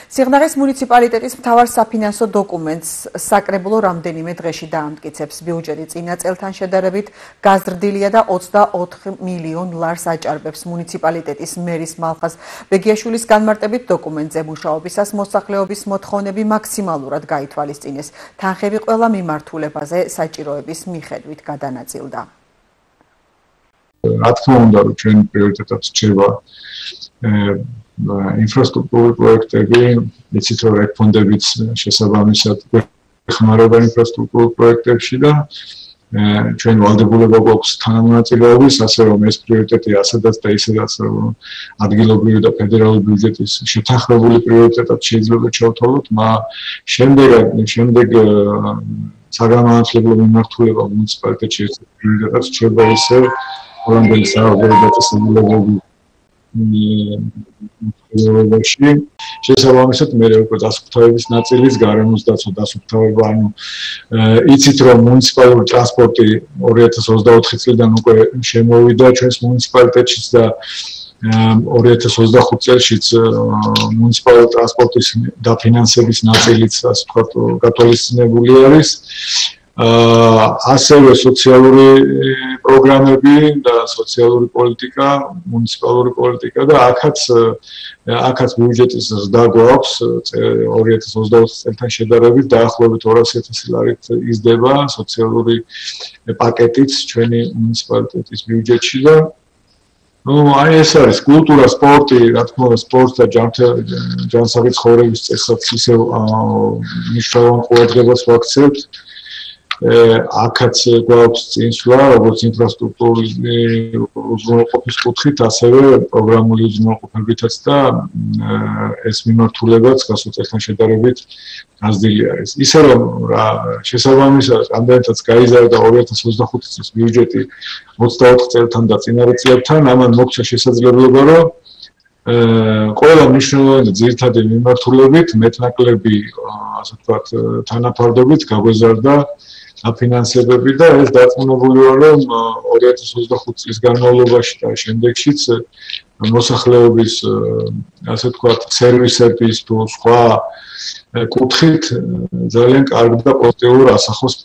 სიღნაღის მუნიციპალიტეტის მთავარ საფინანსო დოკუმენტს საკრებულო რამდენიმე დღეში დაამტკიცებს. ბიუჯეტი წინა წელთან შედარებით გაზრდილია და 24 მილიონ ლარს აჭარბებს. მუნიციპალიტეტის მერის მალხაზ ბეგიაშვილის განმარტებით დოკუმენტზე მუშაობისას მოსახლეობის მოთხოვნები მაქსიმალურად გაითვალისწინეს. თანხები ყველა მიმართულებაზე საჭიროების მიხედვით გადანაწილდა. რა თქმა უნდა, რომ ჩვენ პრიორიტეტად რჩება ინფრასტრუქტურული პროექტები, იცით რომ რეგფონდებიც შესაბამისად ეხმარება ინფრასტრუქტურულ პროექტებში და ჩვენ ვალდებულება გვაქვს თანამონაწილეობის, ასე რომ ეს პრიორიტეტი ასედაც და ისედაც ადგილობრივი და ფედერალური ბიუჯეტის შეთანხმებული პრიორიტეტად შეიძლება ჩავთვალოთ, შემდეგ საგანმანათლებლო მიმართულება მუნიციპალიტეტში ერთ პრიორიტეტად რჩება ისე ყველამდელი საავადმყოფო დაწესებულებები შესაბამისად მე უკვე დასუფთავების ნაწილის გარემოს დაცვა დასუფთავება ანუ იცით რომ მუნიციპალური ტრანსპორტი 2024 წლიდან უკვე შემოვიდა ჩვენს მუნიციპალიტეტშიც და 2025 წელშიც მუნიციპალური ტრანსპორტის დაფინანსების ნაწილიც ასე ვთქვათ გათვალისწინებული არის ასევე სოციალური პროგრამები და სოციალური პოლიტიკა, მუნიციპალური პოლიტიკა და აქაც ბიუჯეტის ზრდა გვაქვს 2024 წელთან შედარებით დაახლოებით 200,000 ლარით იზრდება სოციალური პაკეტიც ჩვენი მუნიციპალიტეტის ბიუჯეტში და აი ეს არის კულტურა, სპორტი, რა თქმა უნდა, სპორტს და ჯანსაღი ცხოვრების წესსაც ისევ მნიშვნელოვან ყურადღებას ვაქცევთ. აქაც გვაქვს წინსვლა, როგორც ინფრასტრუქტურული უზრუნველყოფის კუთხით, ასევე პროგრამული უზრუნველყოფებითაც და ეს მიმართულებაც გასულ წელთან შედარებით გაზრდილი არის. ისე რომ შესაბამისად, რამდენადაც გაიზარდა 2025 წლის ბიუჯეტი 24 წელთან და წინარე წლებთან, ამან მოგვცა შესაძლებლობა, რომ ყველა მნიშვნელოვანი ძირითადი მიმართულებით მეტნაკლები, ასე ვთქვათ, თანაფარდობით გაგვეზარდა დაფინანსებები და ეს დარწმუნებული ვარ, რომ 2025 წლის განმავლობაში და შემდეგშიც მოსახლეობის, ასე ვთქვათ, სერვისების თუ სხვა კუთხით ძალიან კარგი და პოზიტიური ასახოს